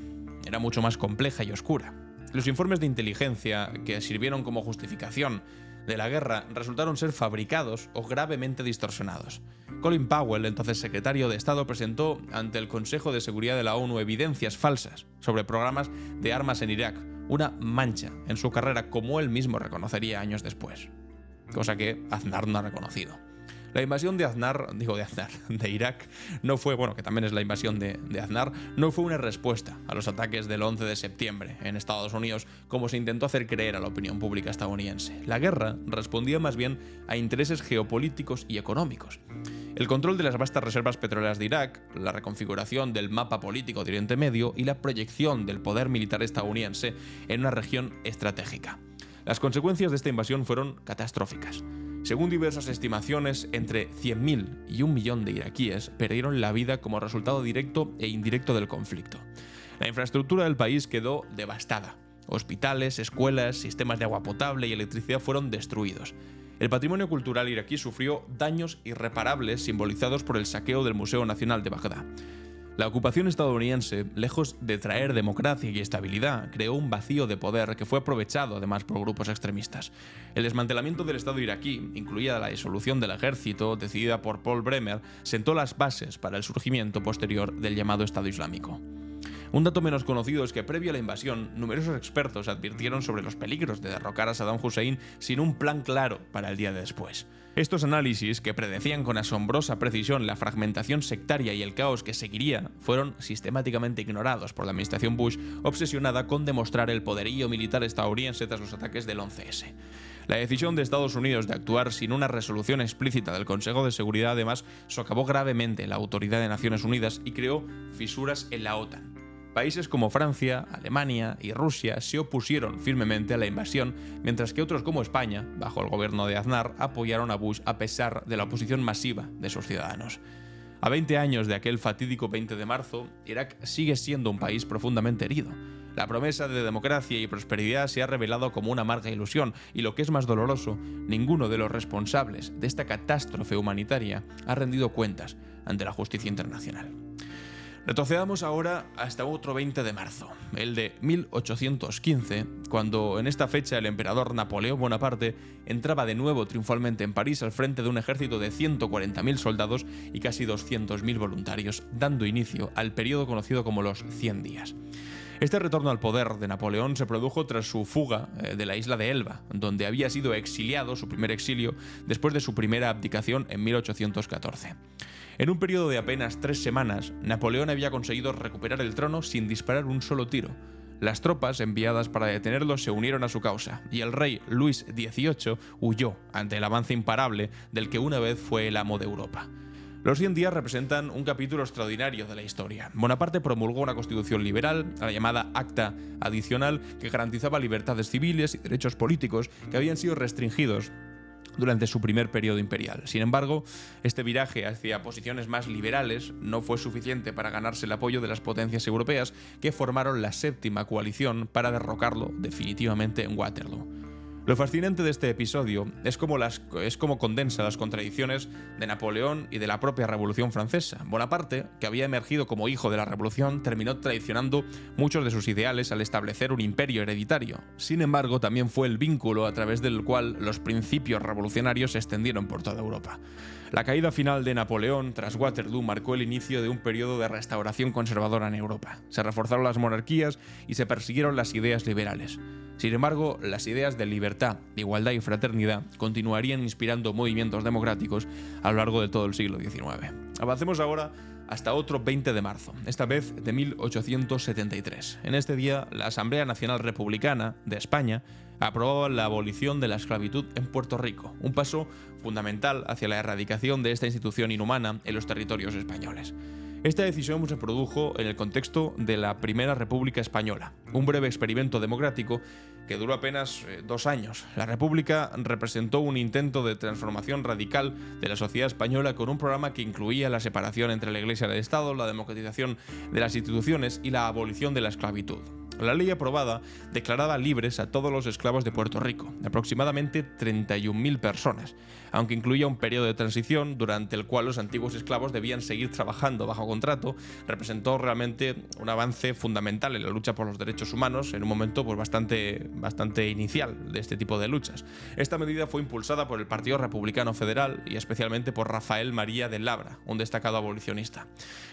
A: era mucho más compleja y oscura. Los informes de inteligencia que sirvieron como justificación de la guerra resultaron ser fabricados o gravemente distorsionados. Colin Powell, entonces secretario de Estado, presentó ante el Consejo de Seguridad de la ONU evidencias falsas sobre programas de armas en Irak, una mancha en su carrera, como él mismo reconocería años después, cosa que Aznar no ha reconocido. La invasión de Irak, no fue, que también es la invasión de Aznar, no fue una respuesta a los ataques del 11 de septiembre en Estados Unidos, como se intentó hacer creer a la opinión pública estadounidense. La guerra respondía más bien a intereses geopolíticos y económicos. El control de las vastas reservas petroleras de Irak, la reconfiguración del mapa político de Oriente Medio y la proyección del poder militar estadounidense en una región estratégica. Las consecuencias de esta invasión fueron catastróficas. Según diversas estimaciones, entre 100.000 y 1 millón de iraquíes perdieron la vida como resultado directo e indirecto del conflicto. La infraestructura del país quedó devastada. Hospitales, escuelas, sistemas de agua potable y electricidad fueron destruidos. El patrimonio cultural iraquí sufrió daños irreparables simbolizados por el saqueo del Museo Nacional de Bagdad. La ocupación estadounidense, lejos de traer democracia y estabilidad, creó un vacío de poder que fue aprovechado además por grupos extremistas. El desmantelamiento del Estado iraquí, incluida la disolución del ejército, decidida por Paul Bremer, sentó las bases para el surgimiento posterior del llamado Estado Islámico. Un dato menos conocido es que previo a la invasión, numerosos expertos advirtieron sobre los peligros de derrocar a Saddam Hussein sin un plan claro para el día de después. Estos análisis, que predecían con asombrosa precisión la fragmentación sectaria y el caos que seguiría, fueron sistemáticamente ignorados por la administración Bush, obsesionada con demostrar el poderío militar estadounidense tras los ataques del 11S. La decisión de Estados Unidos de actuar sin una resolución explícita del Consejo de Seguridad además socavó gravemente la autoridad de Naciones Unidas y creó fisuras en la OTAN. Países como Francia, Alemania y Rusia se opusieron firmemente a la invasión, mientras que otros como España, bajo el gobierno de Aznar, apoyaron a Bush a pesar de la oposición masiva de sus ciudadanos. A 20 años de aquel fatídico 20 de marzo, Irak sigue siendo un país profundamente herido. La promesa de democracia y prosperidad se ha revelado como una amarga ilusión y, lo que es más doloroso, ninguno de los responsables de esta catástrofe humanitaria ha rendido cuentas ante la justicia internacional. Retrocedamos ahora hasta otro 20 de marzo, el de 1815, cuando en esta fecha el emperador Napoleón Bonaparte entraba de nuevo triunfalmente en París al frente de un ejército de 140.000 soldados y casi 200.000 voluntarios, dando inicio al periodo conocido como los 100 días. Este retorno al poder de Napoleón se produjo tras su fuga de la isla de Elba, donde había sido exiliado, su primer exilio, después de su primera abdicación en 1814. En un periodo de apenas 3 semanas, Napoleón había conseguido recuperar el trono sin disparar un solo tiro. Las tropas enviadas para detenerlo se unieron a su causa, y el rey Luis XVIII huyó ante el avance imparable del que una vez fue el amo de Europa. Los 100 días representan un capítulo extraordinario de la historia. Bonaparte promulgó una constitución liberal, la llamada Acta Adicional, que garantizaba libertades civiles y derechos políticos que habían sido restringidos durante su primer periodo imperial. Sin embargo, este viraje hacia posiciones más liberales no fue suficiente para ganarse el apoyo de las potencias europeas que formaron la séptima coalición para derrocarlo definitivamente en Waterloo. Lo fascinante de este episodio es cómo condensa las contradicciones de Napoleón y de la propia Revolución Francesa. Bonaparte, que había emergido como hijo de la Revolución, terminó traicionando muchos de sus ideales al establecer un imperio hereditario. Sin embargo, también fue el vínculo a través del cual los principios revolucionarios se extendieron por toda Europa. La caída final de Napoleón tras Waterloo marcó el inicio de un periodo de restauración conservadora en Europa. Se reforzaron las monarquías y se persiguieron las ideas liberales. Sin embargo, las ideas de libertad, igualdad y fraternidad continuarían inspirando movimientos democráticos a lo largo de todo el siglo XIX. Avancemos ahora hasta otro 20 de marzo, esta vez de 1873. En este día, la Asamblea Nacional Republicana de España aprobaba la abolición de la esclavitud en Puerto Rico, un paso fundamental hacia la erradicación de esta institución inhumana en los territorios españoles. Esta decisión se produjo en el contexto de la Primera República Española, un breve experimento democrático que duró apenas 2 años. La República representó un intento de transformación radical de la sociedad española con un programa que incluía la separación entre la Iglesia y el Estado, la democratización de las instituciones y la abolición de la esclavitud. La ley aprobada declaraba libres a todos los esclavos de Puerto Rico, aproximadamente 31.000 personas, aunque incluía un periodo de transición durante el cual los antiguos esclavos debían seguir trabajando bajo contrato. Representó realmente un avance fundamental en la lucha por los derechos humanos en un momento bastante inicial de este tipo de luchas. Esta medida fue impulsada por el Partido Republicano Federal y especialmente por Rafael María de Labra, un destacado abolicionista.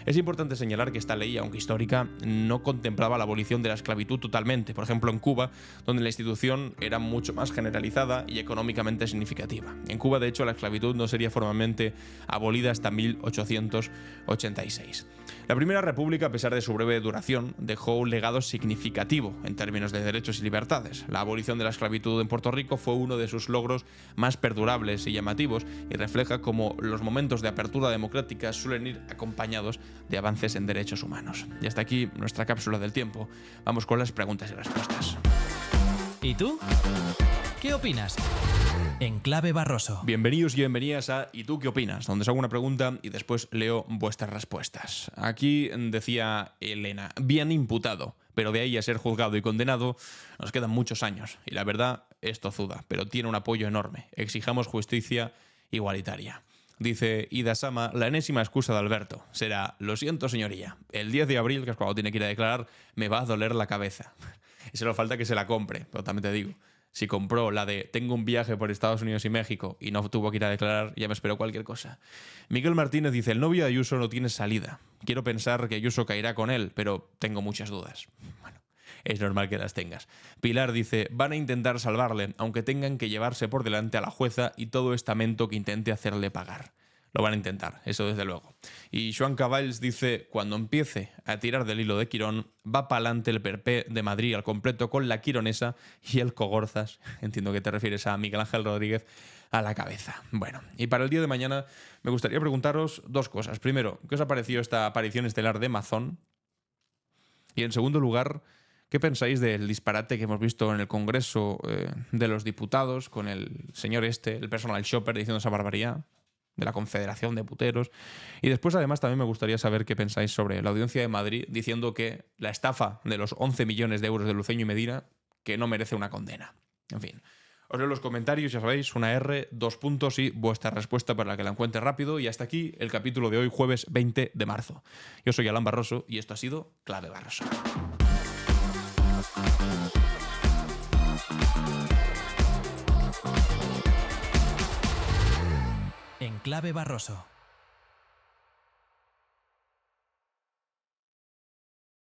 A: Es importante señalar que esta ley, aunque histórica, no contemplaba la abolición de la esclavitud esclavitud totalmente, por ejemplo en Cuba, donde la institución era mucho más generalizada y económicamente significativa. En Cuba, de hecho, la esclavitud no sería formalmente abolida hasta 1886. La Primera República, a pesar de su breve duración, dejó un legado significativo en términos de derechos y libertades. La abolición de la esclavitud en Puerto Rico fue uno de sus logros más perdurables y llamativos y refleja cómo los momentos de apertura democrática suelen ir acompañados de avances en derechos humanos. Y hasta aquí nuestra cápsula del tiempo. Vamos con las preguntas y respuestas.
B: ¿Y tú? ¿Qué opinas? En Clave Barroso.
A: Bienvenidos y bienvenidas a ¿Y tú qué opinas?, donde os hago una pregunta y después leo vuestras respuestas. Aquí decía Elena, bien imputado, pero de ahí a ser juzgado y condenado nos quedan muchos años. Y la verdad es tozuda, pero tiene un apoyo enorme. Exijamos justicia igualitaria. Dice Ida Sama, la enésima excusa de Alberto será: lo siento, señoría, el 10 de abril, que es cuando tiene que ir a declarar, me va a doler la cabeza. Y solo falta que se la compre, pero también te digo, si compró la de tengo un viaje por Estados Unidos y México y no tuvo que ir a declarar, ya me espero cualquier cosa. Miguel Martínez dice, el novio de Ayuso no tiene salida. Quiero pensar que Ayuso caerá con él, pero tengo muchas dudas. Bueno, es normal que las tengas. Pilar dice, van a intentar salvarle, aunque tengan que llevarse por delante a la jueza y todo estamento que intente hacerle pagar. Lo van a intentar, eso desde luego. Y Joan Cavalls dice, cuando empiece a tirar del hilo de Quirón, va pa'lante el PP de Madrid al completo con la quironesa y el Cogorzas, entiendo que te refieres a Miguel Ángel Rodríguez, a la cabeza. Bueno, y para el día de mañana me gustaría preguntaros dos cosas. Primero, ¿qué os ha parecido esta aparición estelar de Mazón? Y en segundo lugar, ¿qué pensáis del disparate que hemos visto en el Congreso de los Diputados con el señor el personal shopper, diciendo esa barbaridad de la Confederación de Puteros? Y después, además, también me gustaría saber qué pensáis sobre la Audiencia de Madrid diciendo que la estafa de los 11 millones de euros de Luceño y Medina que no merece una condena. En fin, os leo los comentarios, ya sabéis, una R, 2 puntos y vuestra respuesta para que la encuentre rápido. Y hasta aquí el capítulo de hoy, jueves 20 de marzo. Yo soy Alan Barroso y esto ha sido Clave Barroso.
B: En Clave Barroso.